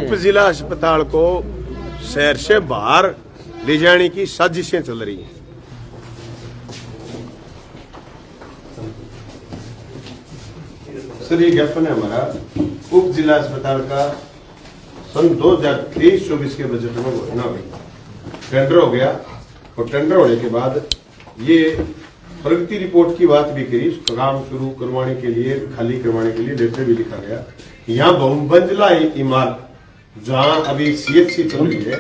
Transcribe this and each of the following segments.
उप जिला अस्पताल को शहर से बाहर ले जाने की साजिशें चल रही हैं। सर, ये ज्ञापन है हमारा उप जिला अस्पताल का सन 2023-24 के बजट में घोषणा हुई, टेंडर हो गया और टेंडर होने के बाद ये प्रगति रिपोर्ट की बात भी करी, काम शुरू करवाने के लिए, खाली करवाने के लिए लेटर भी लिखा गया। यहाँ बहुमंजिला इमारत जहाँ अभी सीएचसी चल रही है,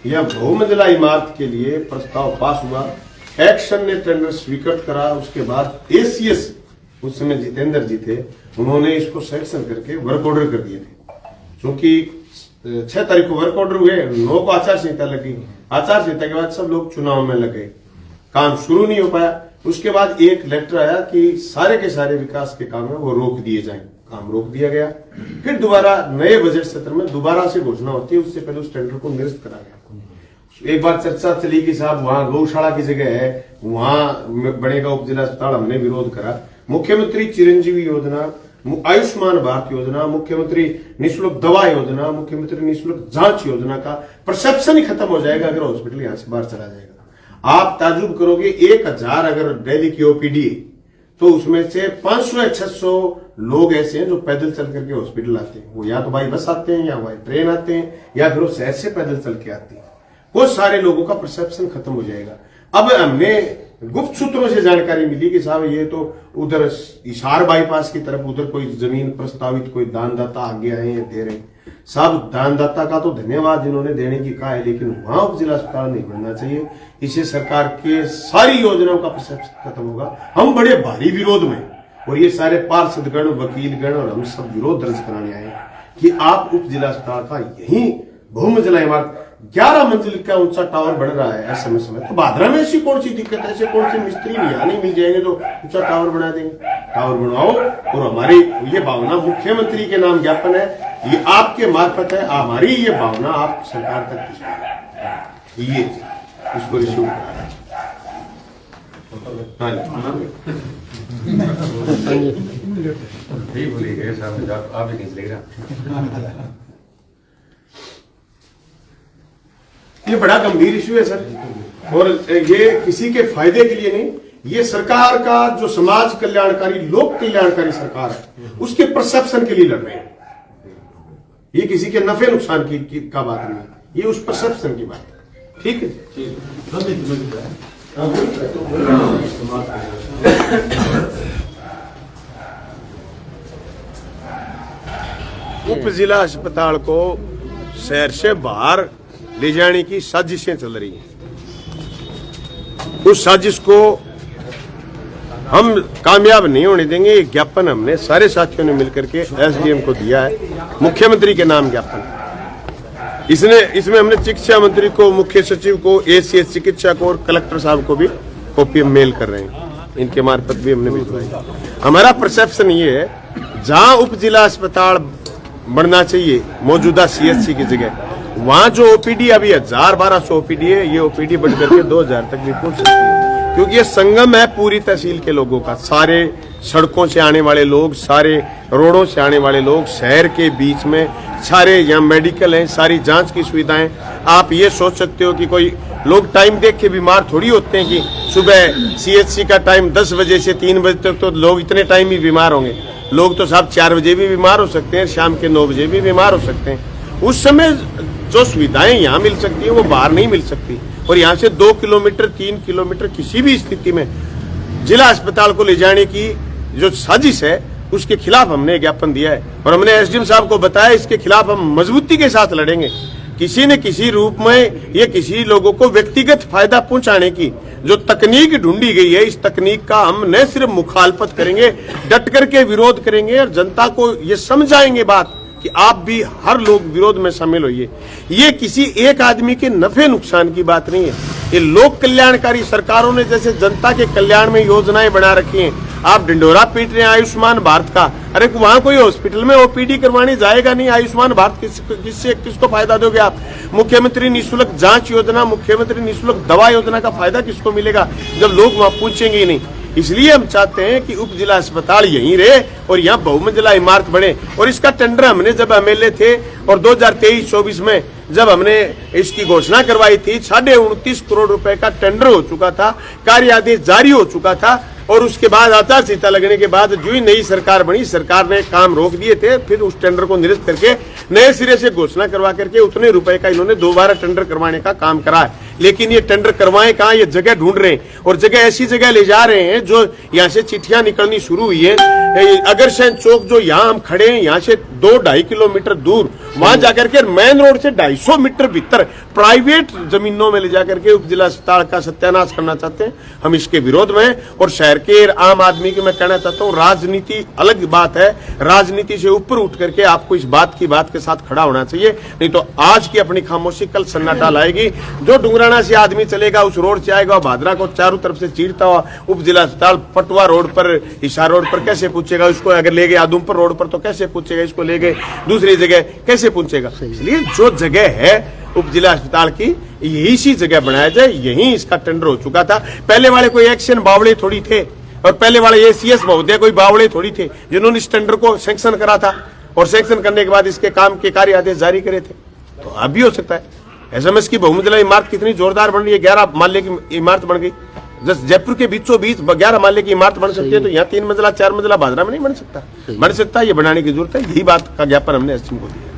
यहाँ बहुमंजिला इमारत के लिए प्रस्ताव पास हुआ, एक्शन ने टेंडर स्वीकृत करा। उसके बाद एसीएस उस समय जितेंद्र जी थे, उन्होंने इसको सैंक्शन करके वर्क ऑर्डर कर दिए थे। क्योंकि 6 तारीख को वर्क ऑर्डर हुए, 9 को आचार संहिता लगी, आचार संहिता के बाद सब लोग चुनाव में लगे, काम शुरू नहीं हो पाया। उसके बाद एक लेटर आया कि सारे के सारे विकास के काम है वो रोक दिए जाएं, काम रोक दिया गया। फिर दोबारा नए बजट सत्र में दोबारा से घोषणा होती है, उससे पहले उस टेंडर को निरस्त करा गया। एक बार चर्चा चली कि साहब वहां गौशाला की जगह है, वहां बनेगा उप जिला अस्पताल, हमने विरोध करा। मुख्यमंत्री चिरंजीवी योजना, आयुष्मान भारत योजना, मुख्यमंत्री निःशुल्क दवा योजना, मुख्यमंत्री निःशुल्क जांच योजना का परसेप्शन ही खत्म हो जाएगा अगर हॉस्पिटल यहां से बाहर चला जाएगा। आप ताजुब करोगे, 1000 अगर दिल्ली की ओपीडी तो उसमें से 500 या 600 लोग ऐसे हैं जो पैदल चल करके हॉस्पिटल आते हैं। वो या तो बाई बस आते हैं, या बाई ट्रेन आते हैं, या फिर वो शहर से पैदल चल के आते हैं। वो सारे लोगों का परसेप्शन खत्म हो जाएगा। अब हमने गुप्त सूत्रों से जानकारी मिली कि साहब ये तो उधर हिसार बाईपास की तरफ उधर कोई जमीन प्रस्तावित कोई दानदाता आगे आए हैं, दे रहे हैं। साहब, दानदाता का तो धन्यवाद जिन्होंने देने की कहा है, लेकिन वहां उप जिला अस्पताल नहीं बनना चाहिए। इससे सरकार के सारी योजनाओं का परसेप्शन खत्म होगा। हम बड़े भारी विरोध में, और ये सारे पार्षदगण, वकीलगण और हम सब विरोध दर्ज कराने आए कि आप उप जिला अस्पताल का यही बहुमंजिला इमारत 11 मंजिल का ऊंचा टावर बन रहा है ऐसे समय, तो भादरा में ऐसी कौन सी दिक्कत है? ऐसे कौन से मिस्त्री नहीं मिल जाएंगे तो ऊंचा टावर बना देंगे? टावर बनवाओ। और हमारी ये भावना मुख्यमंत्री के नाम ज्ञापन है, ये आपके मार्फत है, हमारी ये भावना आप सरकार तक ये इसको रिसीव करा। ये बड़ा गंभीर इश्यू है सर, और ये किसी के फायदे के लिए नहीं, ये सरकार का जो समाज कल्याणकारी, लोक कल्याणकारी सरकार है, उसके परसेप्शन के लिए लड़ रहे हैं। ये किसी के नफे नुकसान का बात नहीं है, ये उस परसेप्शन की बात है। ठीक है, उप जिला अस्पताल को शहर से बाहर ले जाने की साजिशें चल रही हैं। उस साजिश को हम कामयाब नहीं होने देंगे। एक ज्ञापन हमने सारे साथियों ने मिलकर के एसडीएम को दिया है, मुख्यमंत्री के नाम ज्ञापन। इसमें हमने चिकित्सा मंत्री को, मुख्य सचिव को, एसीएस चिकित्सा को और कलेक्टर साहब को भी कॉपी मेल कर रहे हैं, इनके मार्फत भी हमने भिजवाई। हमारा परसेप्शन ये है, जहां उप जिला अस्पताल बनना चाहिए मौजूदा सीएचसी की जगह, वहां जो ओपीडी अभी 1000-1200 ओपीडी है, ये ओपीडी बढ़कर के 2000 तक भी पहुंच सकती है। क्योंकि ये संगम है पूरी तहसील के लोगों का, सारे सड़कों से आने वाले लोग, सारे रोडों से आने वाले लोग, शहर के बीच में सारे यहाँ मेडिकल हैं, सारी जांच की सुविधाएं। आप ये सोच सकते हो कि कोई लोग टाइम देख के बीमार थोड़ी होते हैं कि सुबह सीएचसी का टाइम 10 बजे से 3 बजे तक, तो लोग इतने टाइम ही बीमार होंगे। लोग तो साहब 4 बजे भी बीमार हो सकते हैं, शाम के 9 बजे भी बीमार हो सकते हैं। उस समय जो सुविधाएं यहाँ मिल सकती है वो बाहर नहीं मिल सकती। और यहाँ से 2 किलोमीटर 3 किलोमीटर किसी भी स्थिति में जिला अस्पताल को ले जाने की जो साजिश है, उसके खिलाफ हमने ज्ञापन दिया है और हमने एसडीएम साहब को बताया इसके खिलाफ हम मजबूती के साथ लड़ेंगे। किसी न किसी रूप में ये किसी लोगों को व्यक्तिगत फायदा पहुंचाने की जो तकनीक ढूंढी गई है, इस तकनीक का हम न सिर्फ मुखालफत करेंगे, डट करके विरोध करेंगे और जनता को ये समझाएंगे बात कि आप भी हर लोग विरोध में शामिल होइए। ये किसी एक आदमी के नफे नुकसान की बात नहीं है, ये लोक कल्याणकारी सरकारों ने जैसे जनता के कल्याण में योजनाएं बना रखी हैं। आप ढिंडोरा पीट रहे हैं आयुष्मान भारत का, अरे वहां कोई हॉस्पिटल में ओपीडी करवाने जाएगा नहीं। आयुष्मान भारत किसको फायदा दोगे आप? मुख्यमंत्री निःशुल्क जांच योजना, मुख्यमंत्री निःशुल्क दवा योजना का फायदा किसको मिलेगा जब लोग वहां पूछेंगे ही नहीं। इसलिए हम चाहते हैं कि उप जिला अस्पताल यहीं रहे और यहाँ बहुमंजिला इमारत बने। और इसका टेंडर हमने जब एमएलए थे और 2023-24 में जब हमने इसकी घोषणा करवाई थी 29.5 करोड़ रुपए का टेंडर हो चुका था, कार्य आदेश जारी हो चुका था और उसके बाद आचार संहिता लगने के बाद जो ही नई सरकार बनी, सरकार ने काम रोक दिए थे। फिर उस टेंडर को निरस्त करके नए सिरे से घोषणा करवा करके उतने रुपए का इन्होंने दोबारा टेंडर करवाने का काम करा है। लेकिन ये टेंडर करवाएं कहां, ये जगह ढूंढ रहे हैं और जगह ऐसी जगह ले जा रहे हैं जो यहां से चिट्ठियां निकलनी शुरू हुई है। अगरसैन चौक जो यहां हम खड़े हैं, यहां से 2-2.5 किलोमीटर दूर, वहां जाकर के मेन रोड से 250 मीटर भीतर प्राइवेट जमीनों में ले जाकर के उप जिला अस्पताल का सत्यानाश करना चाहते हैं। हम इसके विरोध में और शहर के आम आदमी को मैं कहना चाहता हूं, राजनीति अलग बात है, राजनीति से ऊपर उठ करके आपको इस बात के साथ खड़ा होना चाहिए। नहीं तो आज की अपनी खामोशी कल सन्नाटा लाएगी। जो डुंगराना से आदमी चलेगा उस रोड से आएगा, भादरा को चारों तरफ से चीरता हुआ उप जिला अस्पताल पटवा रोड पर, हिसार रोड पर कैसे पूछेगा? उसको अगर ले गए आदमपुर रोड पर तो कैसे पूछेगा? इसको ले गए दूसरी जगह कैसे पूछेगा? इसलिए जो जगह है उप जिला अस्पताल की, यही सी जगह बनाया जाए। यही इसका टेंडर हो चुका था। पहले वाले कोई एक्शन बावड़े थोड़ी थे और पहले वाले एसीएस महोदय कोई बावड़े थोड़ी थे जिन्होंने इस टेंडर को सैंक्शन करा था और सैंक्शन करने के बाद इसके काम के कार्य आदेश जारी करे थे। तो अब भी हो सकता है। एसएमएस की बहुमंजिला इमारत कितनी जोरदार बन रही है, 11 माले की इमारत बन गई। जयपुर के बीचों बीच 11 माले की इमारत बन सकती है, तो यहाँ 3 मंजिला 4 मंजिला भादरा में नहीं बन सकता। बन सकता है, ये बनाने की जरूरत है। यही बात का ज्ञापन हमने एसडीएम को दिया।